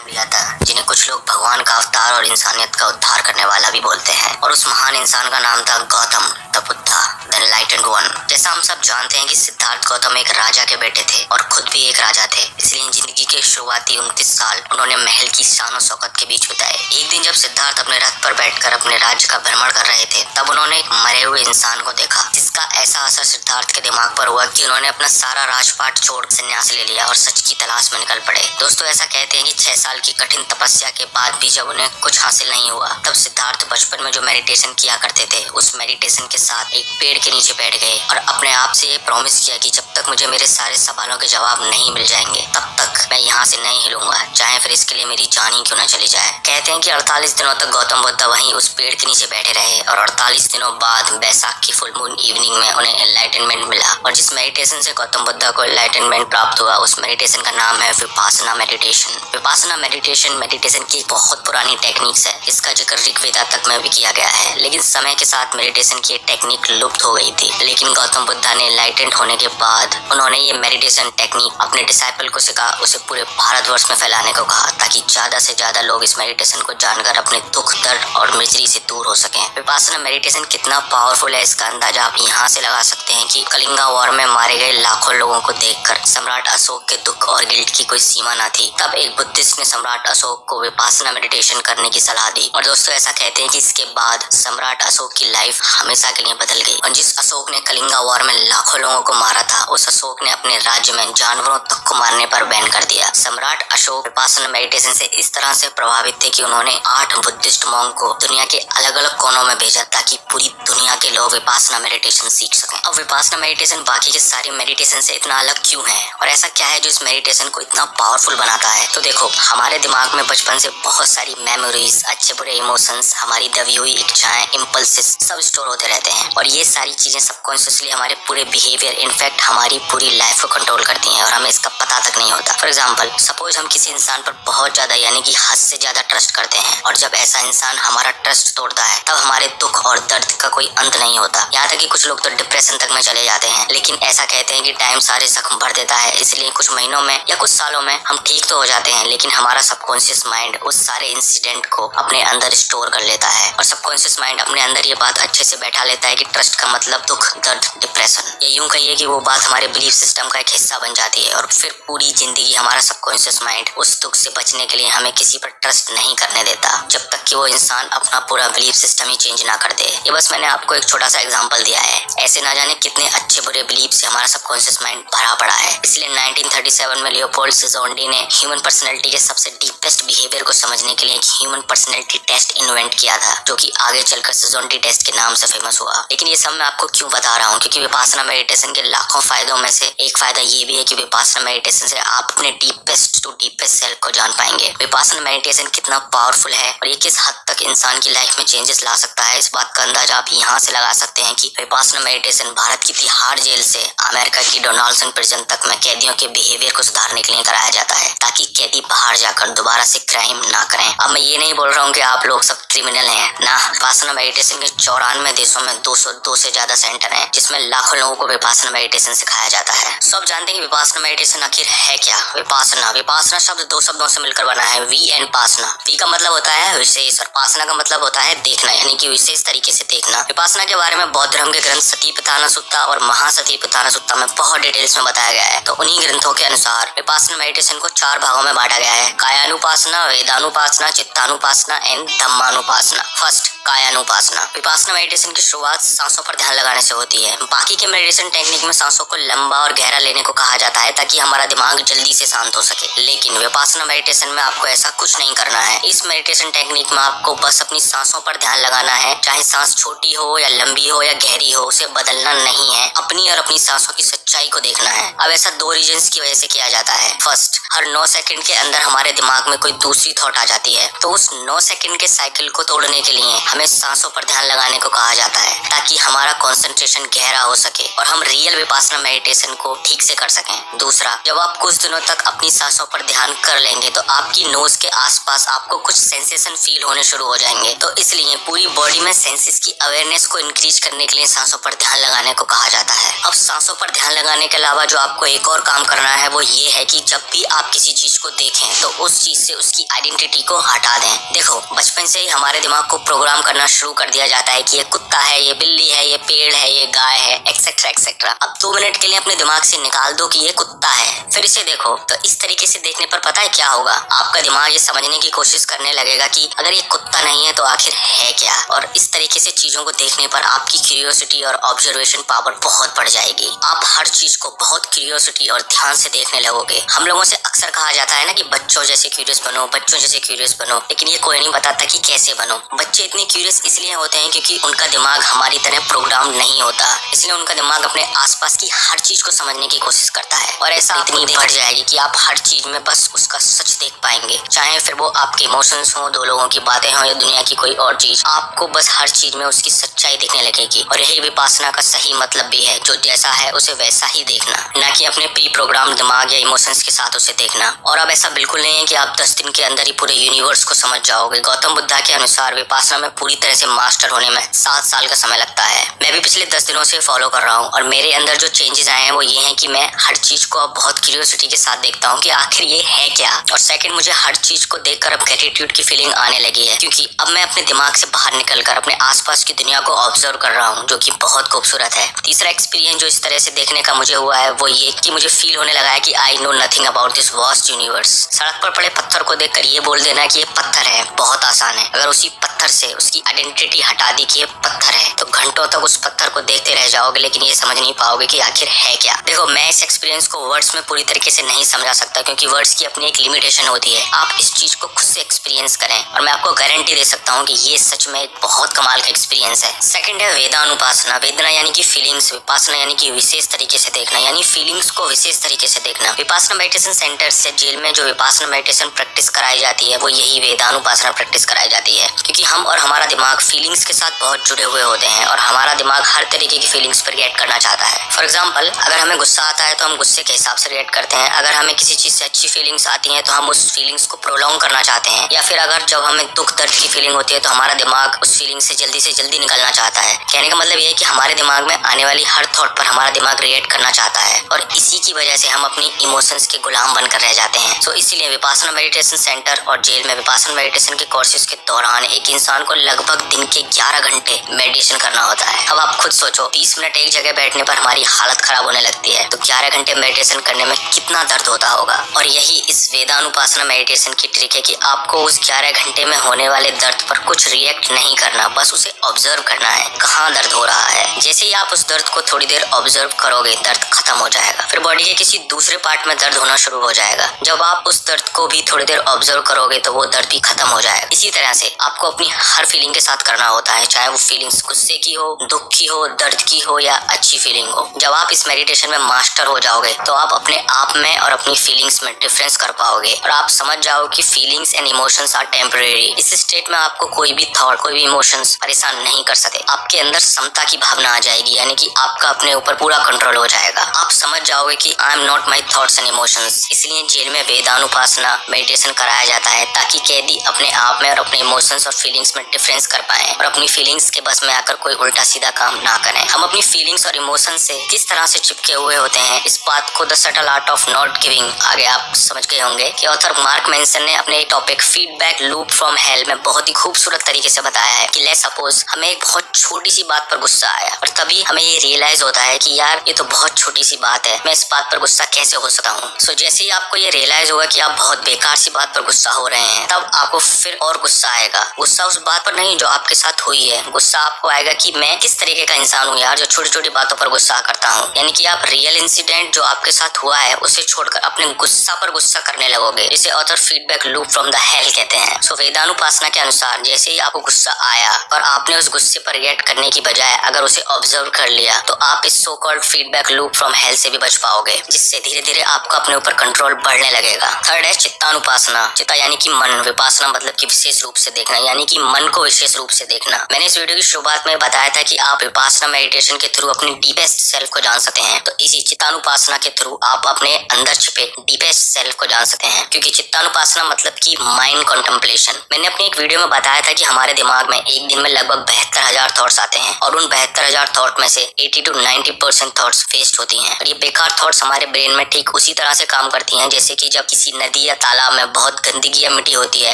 दिया था, जिन्हें कुछ लोग भगवान का अवतार और इंसानियत का उद्धार करने वाला भी बोलते हैं। और उस महान इंसान का नाम था Gautam the Buddha, the enlightened one. जैसा हम सब जानते हैं कि सिद्धार्थ गौतम एक राजा के बेटे थे और खुद भी एक राजा थे, इसलिए जिंदगी के शुरुआती 29 साल उन्होंने महल की शान और शौकत के बीच बिताए। एक दिन जब सिद्धार्थ अपने रथ पर बैठकर अपने राज्य का भ्रमण कर रहे थे, तब उन्होंने एक मरे हुए इंसान को देखा, जिसका ऐसा असर सिद्धार्थ के दिमाग पर हुआ कि उन्होंने अपना सारा राजपाट छोड़ संन्यास ले लिया और सच की तलाश में निकल पड़े। दोस्तों, ऐसा कहते हैं कि 6 साल की कठिन तपस्या के बाद भी जब उन्हें कुछ हासिल नहीं हुआ, तब सिद्धार्थ बचपन में जो मेडिटेशन किया करते थे, उस मेडिटेशन के साथ एक पेड़ के नीचे बैठ गए और अपने आप से ये प्रॉमिस किया कि जब तक मुझे मेरे सारे सवालों के जवाब नहीं मिल जाएंगे, तब तक मैं यहाँ से नहीं हिलूंगा, चाहे फिर इसके लिए मेरी जान ही क्यों न चली जाए। कहते हैं कि 48 दिनों तक गौतम बुद्ध वहीं उस पेड़ के नीचे बैठे रहे और 48 दिनों बाद बैसाख की फुल मून इवनिंग में उन्हें एनलाइटनमेंट मिला। और जिस मेडिटेशन से गौतम बुद्ध को एनलाइटनमेंट प्राप्त हुआ, उस मेडिटेशन का नाम है विपासना मेडिटेशन। विपासना मेडिटेशन की बहुत पुरानी टेक्निक्स है, इसका जिक्र ऋग्वेदा तक में भी किया गया है, लेकिन समय के साथ मेडिटेशन की टेक्निक लुप्त हो गई थी। लेकिन गौतम बुद्धा ने एनलाइटेंड होने के बाद उन्होंने ये मेडिटेशन टेक्निक अपने डिसाइपल को सिखा, उसे पूरे भारतवर्ष में फैलाने को कहा, ताकि ज्यादा से ज्यादा लोग इस मेडिटेशन को जानकर अपने दुख, दर्द और मिजरी से दूर हो सकें। विपासना मेडिटेशन कितना पावरफुल है, इसका अंदाजा आप यहाँ से लगा सकते हैं कि कलिंगा वॉर में मारे गए लाखों लोगों को देखकर सम्राट अशोक के दुख और गिल्ट की कोई सीमा न थी। तब एक बुद्धिस्ट ने सम्राट अशोक को विपासना मेडिटेशन करने की सलाह दी और दोस्तों, ऐसा कहते हैं कि इसके बाद सम्राट अशोक की लाइफ हमेशा के लिए बदल गई। और जिस अशोक ने कलिंगा वॉर में लाखों लोगों को मारा था, उस अशोक ने अपने राज्य में जानवरों तक को मारने पर बैन कर दिया। सम्राट अशोक विपासना मेडिटेशन से इस तरह से प्रभावित थे कि उन्होंने 8 बुद्धिस्ट मॉन्क को दुनिया के अलग अलग कोनों में भेजा, ताकि पूरी दुनिया के लोग विपासना मेडिटेशन सीख सकें। अब विपासना मेडिटेशन बाकी के सारे मेडिटेशन से इतना अलग क्यों है और ऐसा क्या है जो इस मेडिटेशन को इतना पावरफुल बनाता है? तो देखो, हमारे दिमाग में बचपन से बहुत सारी मेमोरीज, अच्छे बुरे इमोशंस, हमारी दबी हुई इच्छाएं, इम्पल्सेस सब स्टोर होते रहते हैं और ये सारी चीजें सबकॉन्शियसली हमारे पूरे बिहेवियर, इनफैक्ट हमारी पूरी लाइफ को कंट्रोल करती हैं और हमें इसका पता तक नहीं होता। फॉर एग्जाम्पल, सपोज हम किसी इंसान पर बहुत ज्यादा यानी कि हद से ज्यादा ट्रस्ट करते हैं और जब ऐसा इंसान हमारा ट्रस्ट तोड़ता है, तब हमारे दुख और दर्द का कोई अंत नहीं होता। यहाँ तक कि कुछ लोग तो डिप्रेशन तक में चले जाते हैं। लेकिन ऐसा कहते हैं कि टाइम सारे जख्म भर देता है, इसलिए कुछ महीनों में या कुछ सालों में हम ठीक तो हो जाते हैं, लेकिन हमारा सबकॉन्शियस माइंड उस सारे इंसिडेंट को अपने अंदर स्टोर कर लेता है और सबकॉन्शियस माइंड अपने अंदर ये बात अच्छे से बैठा लेता है कि ट्रस्ट का मतलब दुख, दर्द, डिप्रेशन। ये यूं कहिए कि वो बात हमारे बिलीफ सिस्टम का एक हिस्सा बन जाती है और फिर पूरी जिंदगी हमारा सबकॉन्शियस माइंड उस दुख से बचने के लिए हमें किसी पर ट्रस्ट नहीं करने देता, जब तक कि वो इंसान अपना पूरा बिलीफ सिस्टम ही चेंज ना कर दे। ये बस मैंने आपको एक छोटा सा एग्जांपल दिया है, ऐसे ना जाने कितने अच्छे बुरे बिलीफ से हमारा सबकॉन्शियस माइंड भरा पड़ा है। इसलिए 1937 में लियोपोल्ड सिजोंडी ने ह्यूमन पर्सनैलिटी के सबसे डीपेस्ट बिहेवियर को समझने के लिए एक ह्यूमन पर्सनैलिटी टेस्ट इन्वेंट किया था, जो कि आगे चलकर सिजोंडी टेस्ट के नाम से फेमस हुआ। लेकिन ये सब मैं आपको क्यों बता रहा हूँ, क्योंकि विपासना मेडिटेशन के लाखों फायदों में से एक फायदा ये भी है कि विपासना मेडिटेशन से आप अपने डीपेस्ट टू डीपेस्ट सेल्फ को जान पाएंगे। विपासना मेडिटेशन कितना पावरफुल है और ये किस हद तक इंसान की लाइफ में चेंजेस ला सकता है, इस बात का अंदाजा आप यहाँ से लगा सकते हैं कि विपासना मेडिटेशन भारत की तिहाड़ जेल से अमेरिका की डोनाल्डसन प्रिजन तक में कैदियों के बिहेवियर को सुधारने के लिए कराया जाता है, ताकि कैदी बाहर जाकर दोबारा से क्राइम ना करें। अब मैं ये नहीं बोल रहा हूँ कि आप लोग सब क्रिमिनल हैं ना। विपासना मेडिटेशन के 94 देशों में 202 से ज्यादा सेंटर हैं, जिसमें लाखों लोगों को विपासना मेडिटेशन सिखाया जाता है। सब जानते हैं कि विपासना मेडिटेशन आखिर है क्या। विपासना शब्द 2 शब्दों से मिलकर बना है, वी एंड पासना। वी का मतलब होता है विशेष और पासना का मतलब होता है देखना, यानी कि विशेष तरीके से देखना। विपासना के बारे में बौद्ध धर्म के ग्रंथ सतिपट्ठान सुत्ता और महासतिपट्ठान सुत्ता में बहुत डिटेल्स में बताया गया है। तो उन्हीं ग्रंथों के अनुसार विपासना मेडिटेशन को 4 भागों में बांटा गया है, कायानुपासना, वेदानुपासना, चित्तानुपासना एंड धम्मानुपासना। फर्स्ट, कायानुपासना। विपासना मेडिटेशन की शुरुआत सांसों पर ध्यान लगाने से होती है। बाकी के मेडिटेशन टेक्निक में सांसों को लंबा और गहरा लेने को कहा जाता है, ताकि हमारा दिमाग जल्दी से शांत हो सके। लेकिन विपासना मेडिटेशन में आपको ऐसा कुछ नहीं करना है। इस मेडिटेशन टेक्निक में आपको बस अपनी सांसों पर ध्यान लगाना है, चाहे सांस छोटी हो या लंबी हो या गहरी हो, उसे बदलना नहीं है। अपनी और अपनी सांसों की सच्चाई को देखना है। अब ऐसा 2 रीजंस की वजह से किया जाता है। फर्स्ट, हर 9 सेकंड के अंदर हमारे दिमाग में कोई दूसरी थॉट आ जाती है, तो उस 9 सेकंड के साइकिल को तोड़ने के लिए हमें सांसों पर ध्यान लगाने को कहा जाता है ताकि हमारा कंसंट्रेशन गहरा हो सके और हम रियल विपासना मेडिटेशन को ठीक से कर सकें। दूसरा, जब आप कुछ दिनों तक अपनी सांसों पर ध्यान कर लेंगे तो आपकी नोज के आसपास आपको कुछ सेंसेशन फील होने शुरू हो जाएंगे। तो इसलिए पूरी बॉडी में सेंसेस की अवेयरनेस को इंक्रीज करने के लिए सांसों पर ध्यान लगाने को कहा जाता है। अब सांसों पर ध्यान लगाने के अलावा जो आपको एक और काम करना है वो ये है कि जब भी आप किसी चीज को देखें तो उस चीज से उसकी आइडेंटिटी को हटा दें। देखो, बचपन से ही हमारे दिमाग को प्रोग्राम करना शुरू कर दिया जाता है कि ये कुत्ता है, ये बिल्ली है, ये पेड़ है, ये गाय है, एक्सेट्रा एक्सेट्रा। अब 2 मिनट के लिए अपने दिमाग से निकाल दो कि ये कुत्ता है, फिर इसे देखो। तो इस तरीके से देखने पर पता है क्या होगा, आपका दिमाग ये समझने की कोशिश करने लगेगा कि अगर ये कुत्ता नहीं है तो आखिर है क्या। और इस तरीके से चीजों को देखने पर आपकी क्यूरियोसिटी और ऑब्जर्वेशन पावर बहुत बढ़ जाएगी। आप हर चीज को बहुत क्यूरियोसिटी और ध्यान से देखने लगोगे। हम लोगों से अक्सर कहा जाता है ना कि बच्चों जैसे क्यूरियस बनो, बच्चों जैसे क्यूरियस बनो, लेकिन ये कोई नहीं बताता कि कैसे बनो। बच्चे इतने क्यूरियस इसलिए होते हैं क्योंकि उनका दिमाग हमारी तरह प्रोग्राम नहीं होता, इसलिए उनका दिमाग अपने आसपास की हर चीज को समझने की कोशिश करता है। और ऐसा इतनी बढ़ जाएगी कि आप हर चीज में बस उसका सच देख पाएंगे, चाहे फिर वो आपके इमोशंस हो, 2 लोगों की बातें हो या दुनिया की कोई और चीज। आपको बस हर चीज में उसकी सच्चाई दिखने लगेगी। और यही विपासना का सही मतलब भी है, जो जैसा है उसे वैसा ही देखना, ना कि अपने प्री प्रोग्राम दिमाग या इमोशंस के साथ उसे देखना। और अब ऐसा बिल्कुल नहीं है कि आप 10 दिन के अंदर ही पूरे यूनिवर्स को समझ जाओगे। गौतम बुद्धा के अनुसार विपासना में पूरी तरह से मास्टर होने में 7 साल का समय लगता है। मैं भी पिछले 10 दिनों से फॉलो कर रहा हूँ और मेरे अंदर जो चेंजेस आए हैं वो ये हैं कि मैं हर चीज को अब बहुत क्यूरियोसिटी के साथ देखता हूँ कि आखिर ये है क्या। और सेकंड, मुझे हर चीज को देखकर अब ग्रेटिट्यूड की फीलिंग आने लगी है, क्योंकि अब मैं अपने दिमाग से बाहर निकलकर अपने आसपास की दुनिया को ऑब्जर्व कर रहा हूँ, जो कि बहुत खूबसूरत है। तीसरा एक्सपीरियंस जो इस तरह से देखने का मुझे हुआ है वो ये कि मुझे फील होने लगा है कि I know nothing about this vast universe. सड़क पर पड़े पत्थर को देखकर ये बोल देना कि ये पत्थर है बहुत आसान है। अगर उसी पत्थर से उसकी आइडेंटिटी हटा दी कि ये पत्थर है तो घंटों तक उस पत्थर को देखते रह जाओगे, लेकिन ये समझ नहीं पाओगे कि आखिर है क्या। देखो, मैं इस एक्सपीरियंस को वर्ड्स में पूरी तरीके से नहीं समझा सकता, क्योंकि वर्ड्स की अपनी एक लिमिटेशन होती है। आप इस चीज को खुद से एक्सपीरियंस करें और मैं आपको गारंटी दे सकता हूँ कि ये सच में एक बहुत कमाल का एक्सपीरियंस है। सेकंड है वेदानुपासना। वेदना यानी कि फीलिंग्स, विपासना यानी कि विशेष तरीके से देखना, यानी फीलिंग्स को विशेष तरीके से देखना। विपासना मेडिटेशन सेंटर से जेल में जो विपासना मेडिटेशन प्रैक्टिस कराई जाती है वो यही वेदानुपासना प्रैक्टिस कराई जाती है, क्योंकि हम और हमारा दिमाग फीलिंग्स के साथ बहुत जुड़े हुए होते हैं और हमारा दिमाग हर तरीके की फीलिंग्स पर रिएक्ट करना चाहता है। फॉर एग्जाम्पल, अगर हमें गुस्सा आता है तो हम गुस्से के हिसाब से रिएक्ट करते हैं। अगर हमें किसी चीज से अच्छी फीलिंग्स आती हैं तो हम उस फीलिंग्स को प्रोलॉन्ग करना चाहते हैं। या फिर अगर जब हमें दुख दर्द की फीलिंग होती है तो हमारा दिमाग उस फीलिंग से जल्दी निकलना चाहता है। कहने का मतलब ये है कि हमारे दिमाग में आने वाली हर थॉट पर हमारा दिमाग रिएक्ट करना चाहता है और इसी की वजह से हम अपनी इमोशंस के गुलाम बनकर रह जाते हैं। तो इसीलिए विपासना मेडिटेशन सेंटर और जेल में विपासना मेडिटेशन के कोर्सेज के दौरान एक इंसान को लगभग दिन के 11 घंटे मेडिटेशन करना होता है। अब आप खुद सोचो, 30 मिनट एक जगह बैठने पर हमारी हालत खराब होने लगती है, तो 11 घंटे मेडिटेशन करने में कितना दर्द होता होगा। और यही इस वेदानुपासना मेडिटेशन की ट्रिक है कि आपको उस 11 घंटे में होने वाले दर्द पर कुछ रिएक्ट नहीं करना, बस उसे ऑब्जर्व करना है कहाँ दर्द हो रहा है। जैसे ही आप उस दर्द को थोड़ी देर ऑब्जर्व करोगे, दर्द खत्म हो जाएगा। फिर बॉडी के किसी दूसरे पार्ट में दर्द होना शुरू हो जाएगा। जब आप उस दर्द को भी थोड़ी देर ऑब्जर्व करोगे तो वो दर्द भी खत्म हो जाएगा। इसी तरह से आपको अपनी हर फीलिंग के साथ करना होता है, चाहे वो फीलिंग्स गुस्से की हो, दुख की हो, दर्द की हो या अच्छी फीलिंग हो। जब आप इस मेडिटेशन में मास्टर हो जाओगे तो आप अपने आप में और अपनी फीलिंग्स में डिफरेंस कर पाओगे और आप समझ जाओ कि feelings and emotions are temporary. इस स्टेट में आपको कोई भी थॉट, कोई भी इमोशंस परेशान नहीं कर सकते। आपके अंदर समता की भावना आ जाएगी, यानी कि आपका अपने ऊपर पूरा कंट्रोल हो जाएगा। आप समझ जाओगे कि I am not my thoughts and emotions. इसलिए जेल में वेदानुपासना मेडिटेशन कराया जाता है ताकि कैदी अपने आप में और अपने इमोशंस और फीलिंग्स में डिफरेंस कर पाए और अपनी फीलिंग्स के बस में आकर कोई उल्टा सीधा काम ना करें। हम अपनी फीलिंग्स और इमोशंस से किस तरह से चिपके हुए होते हैं, इस बात को the subtle art of not giving आगे आप समझ गए होंगे कि ऑथर मार्क मैंसन ने अपने topic feedback loop from hello में बहुत ही खूबसूरत तरीके से बताया है कि लेट्स सपोज हमें एक बहुत छोटी सी बात पर गुस्सा आया और तभी हमें ये रियलाइज होता है कि यार ये तो बहुत छोटी सी बात है, मैं इस बात पर गुस्सा कैसे हो सकता हूँ। सो जैसे ही आपको ये रियलाइज होगा कि आप बहुत बेकार सी बात पर गुस्सा हो रहे हैं, तब आपको फिर और गुस्सा आएगा। गुस्सा उस बात पर नहीं जो आपके साथ हुई है, गुस्सा आपको आएगा कि मैं किस तरीके का इंसान हूँ यार जो छोटी छोटी बातों पर गुस्सा करता हूँ। यानी कि आप रियल इंसिडेंट जो आपके साथ हुआ है उसे छोड़कर अपने गुस्सा पर गुस्सा करने लगोगे, जिसे author feedback loop from the hell कहते हैं। सो वेदानुपासना के अनुसार जैसे ही आपको गुस्सा आया और आपने उस गुस्से पर रिएक्ट करने की बजाय अगर उसे ऑब्जर्व कर लिया तो आप इस so called feedback loop from hello से भी बच पाओगे, जिससे धीरे धीरे आपका अपने ऊपर कंट्रोल बढ़ने लगेगा। थर्ड है चित्तानुपासना। चित्ता यानी कि मन, विपासना मतलब कि विशेष रूप से देखना, यानी कि मन को विशेष रूप से देखना। मैंने इस वीडियो की शुरुआत में बताया था कि आप विपासना मेडिटेशन के थ्रू अपनी डीपेस्ट सेल्फ को जान सकते हैं, तो इसी चित्तानुपासना के थ्रू आप अपने अंदर छिपे डीपेस्ट सेल्फ को जान सकते हैं, क्योंकि चित्तानुपासना मतलब कि माइंड कॉन्टेम्पलेशन। मैंने अपनी एक वीडियो में बताया था कि हमारे दिमाग में एक दिन में लगभग 72,000 थॉट्स आते हैं और उन 72,000 थॉट में से 80 to 90% थॉट्स वेस्ट होती हैं। और ये बेकार थॉट्स हमारे ब्रेन में ठीक उसी तरह से काम करती हैं जैसे कि जब किसी नदी या तालाब में बहुत गंदगी या मिट्टी होती है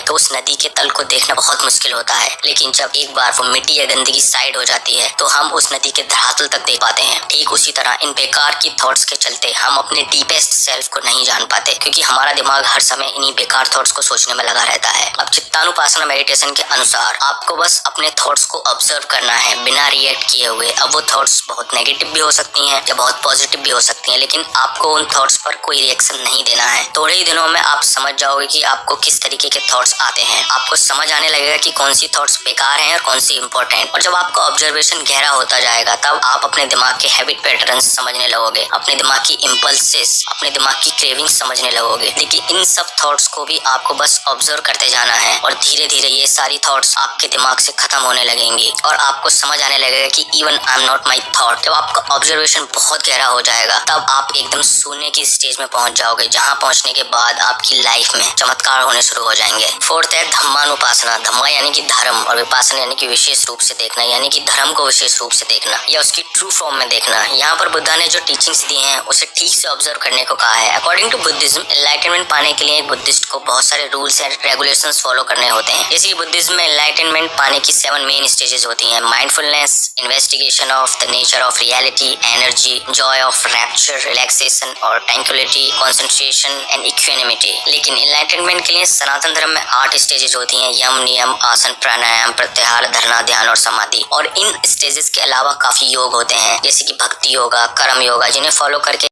तो उस नदी के तल को देखना बहुत मुश्किल होता है, लेकिन जब एक बार वो मिट्टी या गंदगी साइड हो जाती है तो हम उस नदी के धरातल तक देख पाते हैं। ठीक उसी तरह इन बेकार की थॉट्स के चलते हम अपने डीपेस्ट सेल्फ को नहीं जान पाते, क्योंकि हमारा दिमाग हर समय इन्हीं बेकार थॉट्स को सोचने में लगा रहता है। अब चित्तानुपासना मेडिटेशन के अनुसार आपको बस अपने थॉट्स को ऑब्जर्व करना है बिना रिएक्ट किए हुए। अब वो थॉट्स बहुत नेगेटिव भी हो सकती हैं या बहुत पॉजिटिव भी हो सकती हैं, लेकिन आपको उन थॉट्स पर कोई रिएक्शन नहीं देना है। थोड़े ही दिनों में आप समझ जाओगे कि आपको किस तरीके के थॉट्स आते हैं। आपको समझ आने लगेगा कि कौन सी थॉट्स बेकार हैं और कौन सी इंपॉर्टेंट। और जब आपका ऑब्जर्वेशन गहरा होता जाएगा तब आप अपने दिमाग के हैबिट पैटर्न्स समझने लगोगे, अपने दिमाग की इम्पल्सेस, अपने दिमाग की क्रेविंग्स समझने लगोगे। लेकिन इन सब थॉट्स को भी आपको बस ऑब्जर्व करते जाना है और धीरे धीरे ये सारी थॉट्स आपके दिमाग से खत्म होने लगेंगी और आपको समझ आने लगेगा कि even I am not my thought. जब आपका ऑब्जर्वेशन बहुत गहरा हो जाएगा तब आप एकदम शून्य की स्टेज में पहुंच जाओगे, जहां पहुंचने के बाद आपकी लाइफ में चमत्कार होने शुरू हो जाएंगे। फोर्थ है धम्मानुपासना। धम्मा यानी कि धर्म और विपासना यानी कि विशेष रूप से देखना, यानी कि धर्म को विशेष रूप से देखना या उसकी ट्रू फॉर्म में देखना। यहाँ पर बुद्धा ने जो टीचिंग्स दी हैं उसे ठीक से ऑब्जर्व करने को कहा है। अकॉर्डिंग टू बुद्धिज्म, एनलाइटनमेंट पाने के लिए एक बुद्धिस्ट को बहुत सारे रूल्स एंड रेगुलेशंस फॉलो करने होते हैं। जैसे कि बुद्धिज्म में एनलाइटनमेंट पाने की 7 मेन स्टेजेस होती हैं: mindfulness, investigation of the nature of reality, energy, Joy of rapture, relaxation और ट्रैंक्विलिटी, कंसंट्रेशन एंड इक्विनिमिटी। लेकिन एनलाइटनमेंट के लिए सनातन धर्म में 8 स्टेजेस होती हैं: यम, नियम, आसन, प्राणायाम, प्रत्याहार, धरना, ध्यान और समाधि। और इन स्टेजेस के अलावा काफी योग होते हैं जैसे कि भक्ति योगा, कर्म योगा, जिन्हें फॉलो करके